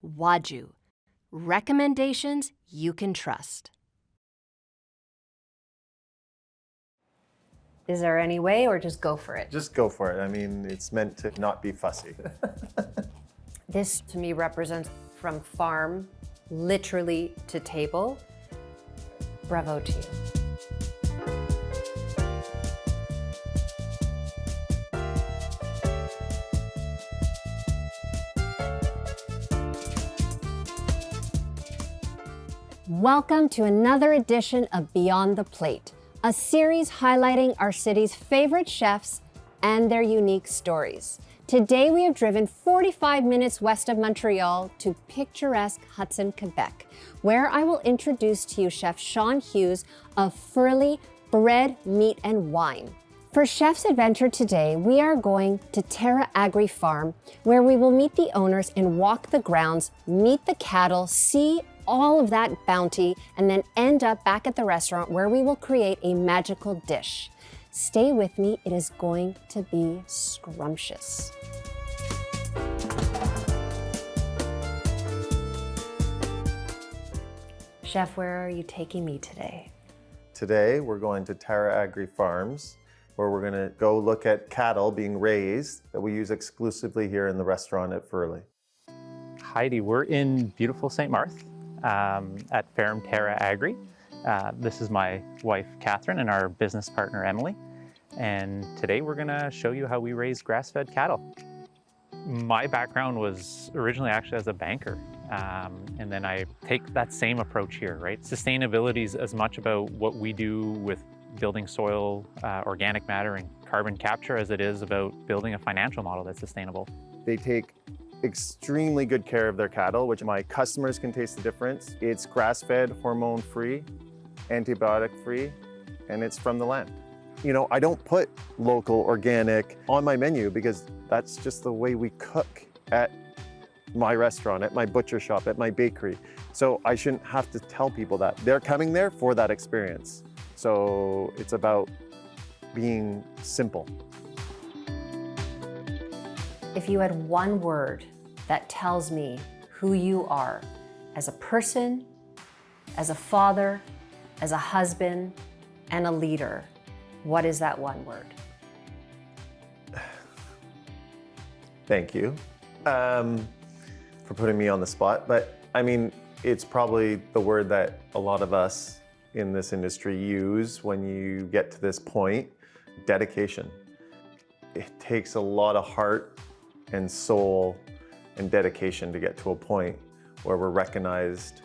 Waju. Recommendations you can trust. Is there any way, or just go for it? Just go for it. I mean, it's meant to not be fussy. This to me represents from farm, literally to table. Bravo to you. Welcome to another edition of Beyond the Plate, a series highlighting our city's favorite chefs and their unique stories. Today we have driven 45 minutes west of Montreal to picturesque Hudson, Quebec, where I will introduce to you Chef Shaun Hughes of Furley Bread, Meat and Wine. For Chef's Adventure today, we are going to Terra Agri Farm, where we will meet the owners and walk the grounds, meet the cattle, see all of that bounty, and then end up back at the restaurant where we will create a magical dish. Stay with me, it is going to be scrumptious. Chef, where are you taking me today? Today, we're going to Terra Agri Farms, where we're gonna go look at cattle being raised that we use exclusively here in the restaurant at Furley. Heidi, we're in beautiful St. Marthe at Farm Terra Agri. This is my wife, Catherine, and our business partner, Emily. And today we're gonna show you how we raise grass-fed cattle. My background was originally actually as a banker. And then I take that same approach here, right? Sustainability is as much about what we do with building soil, organic matter, and carbon capture as it is about building a financial model that's sustainable. They take extremely good care of their cattle, which my customers can taste the difference. It's grass-fed, hormone-free, antibiotic-free, and it's from the land. You know, I don't put local, organic on my menu because that's just the way we cook at my restaurant, at my butcher shop, at my bakery. So I shouldn't have to tell people that. They're coming there for that experience. So it's about being simple. If you had one word that tells me who you are as a person, as a father, as a husband, and a leader, what is that one word? Thank you for putting me on the spot. But I mean, it's probably the word that a lot of us in this industry use when you get to this point: dedication. It takes a lot of heart and soul and dedication to get to a point where we're recognized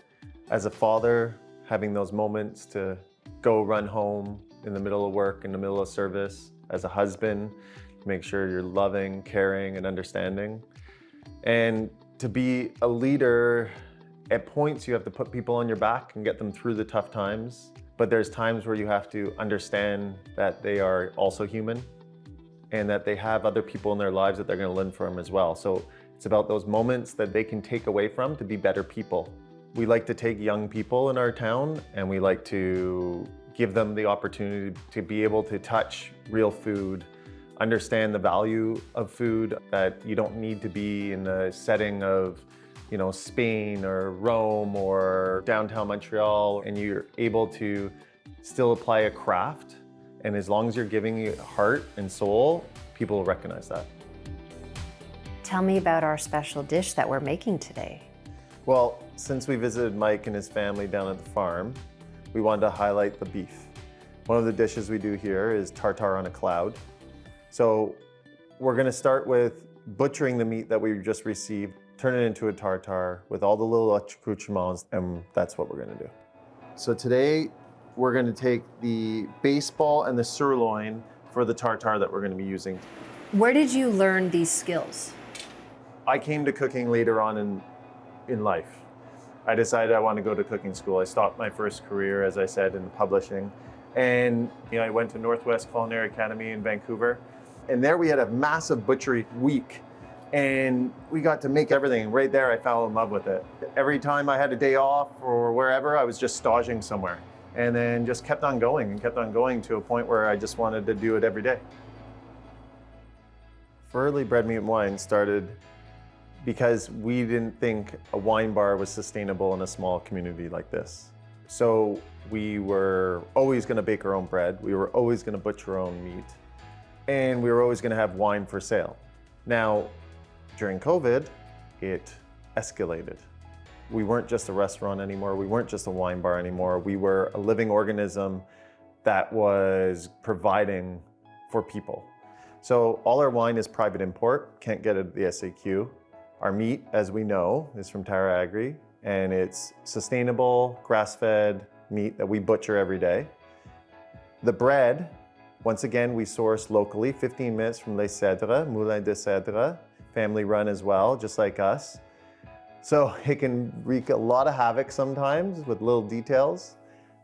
as a father, having those moments to go run home in the middle of work, in the middle of service, as a husband, make sure you're loving, caring, and understanding. And to be a leader, at points you have to put people on your back and get them through the tough times. But there's times where you have to understand that they are also human and that they have other people in their lives that they're going to learn from as well. So it's about those moments that they can take away from to be better people. We like to take young people in our town and we like to give them the opportunity to be able to touch real food, understand the value of food, that you don't need to be in the setting of, you know, Spain or Rome or downtown Montreal, and you're able to still apply a craft. And as long as you're giving it heart and soul, people will recognize that. Tell me about our special dish that we're making today. Well, since we visited Mike and his family down at the farm, we wanted to highlight the beef. One of the dishes we do here is tartare on a cloud. So we're gonna start with butchering the meat that we just received, turn it into a tartare with all the little accoutrements, and that's what we're gonna do. So today, we're gonna take the baseball and the sirloin for the tartare that we're gonna be using. Where did you learn these skills? I came to cooking later on in life. I decided I wanted to go to cooking school. I stopped my first career, as I said, in publishing. And I went to Northwest Culinary Academy in Vancouver. And there we had a massive butchery week. And we got to make everything. Right there, I fell in love with it. Every time I had a day off or wherever, I was just staging somewhere. And then just kept on going to a point where I just wanted to do it every day. Furley Bread, Meat and Wine started because we didn't think a wine bar was sustainable in a small community like this. So we were always going to bake our own bread. We were always going to butcher our own meat. And we were always going to have wine for sale. Now, during COVID, it escalated. We weren't just a restaurant anymore. We weren't just a wine bar anymore. We were a living organism that was providing for people. So all our wine is private import, can't get it at the SAQ. Our meat, as we know, is from Tara Agri, and it's sustainable, grass-fed meat that we butcher every day. The bread, once again, we source locally, 15 minutes from Les Cèdres, Moulin de Cèdres, family run as well, just like us. So it can wreak a lot of havoc sometimes with little details,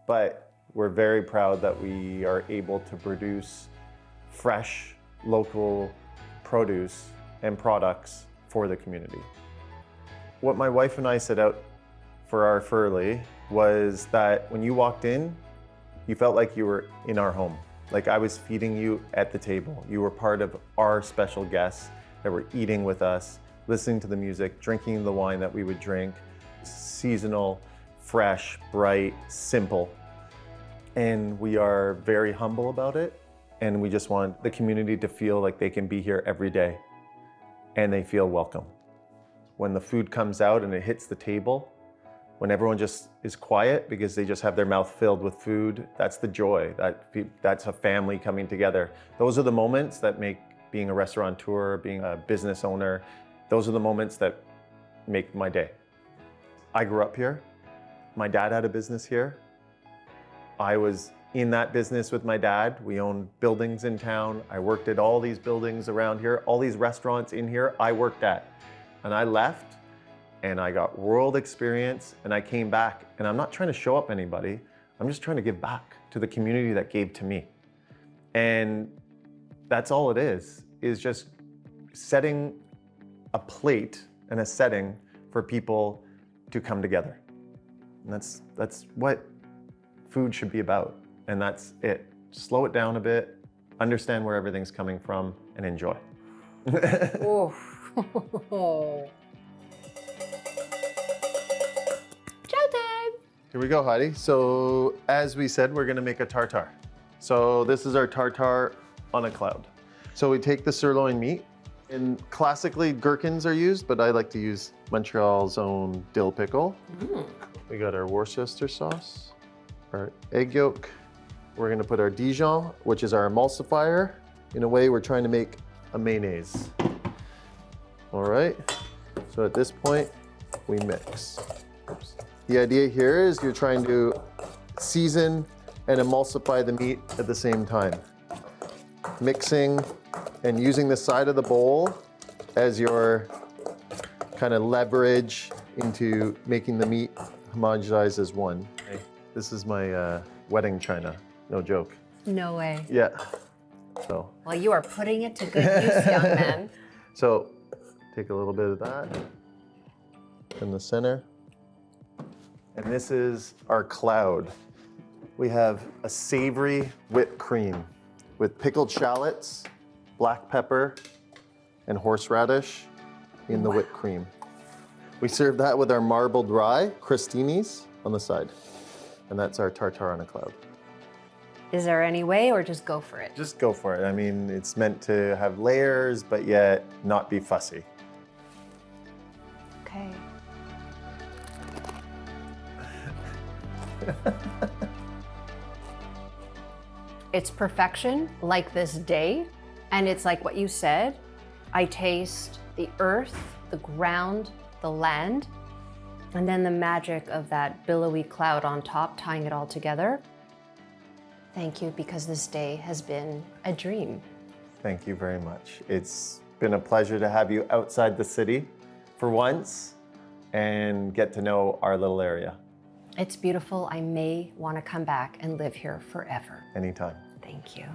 but we're very proud that we are able to produce fresh, local produce and products for the community. What my wife and I set out for our Furley was that when you walked in, you felt like you were in our home. Like I was feeding you at the table. You were part of our special guests that were eating with us, listening to the music, drinking the wine that we would drink. Seasonal, fresh, bright, simple. And we are very humble about it. And we just want the community to feel like they can be here every day and they feel welcome. When the food comes out and it hits the table, when everyone just is quiet because they just have their mouth filled with food, that's the joy. That's a family coming together. Those are the moments that make being a restaurateur, being a business owner, those are the moments that make my day. I grew up here. My dad had a business here. I was in that business with my dad. We owned buildings in town. I worked at all these buildings around here, all these restaurants in here I worked at. And I left and I got world experience and I came back, and I'm not trying to show up anybody. I'm just trying to give back to the community that gave to me. And that's all it is just setting a plate and a setting for people to come together. And that's what food should be about. And that's it. Slow it down a bit, understand where everything's coming from, and enjoy. Oh. Chow time! Here we go, Heidi. So as we said, we're gonna make a tartare. So this is our tartare on a cloud. So we take the sirloin meat, and classically gherkins are used, but I like to use Montreal's own dill pickle. We got our Worcester sauce, our egg yolk. We're gonna put our Dijon, which is our emulsifier. In a way, we're trying to make a mayonnaise. All right, so at this point, we mix. Oops. The idea here is you're trying to season and emulsify the meat at the same time. Mixing and using the side of the bowl as your kind of leverage into making the meat homogenize as one. This is my wedding china, no joke. No way. Yeah, so. Well, you are putting it to good use, young man. So take a little bit of that in the center. And this is our cloud. We have a savory whipped cream with pickled shallots, black pepper, and horseradish in the whipped cream. We serve that with our marbled rye, crostinis, on the side. And that's our tartare on a cloud. Is there any way, or just go for it? Just go for it. I mean, it's meant to have layers, but yet not be fussy. Okay. It's perfection, like this day. And it's like what you said. I taste the earth, the ground, the land, and then the magic of that billowy cloud on top, tying it all together. Thank you, because this day has been a dream. Thank you very much. It's been a pleasure to have you outside the city for once and get to know our little area. It's beautiful. I may want to come back and live here forever. Anytime. Thank you.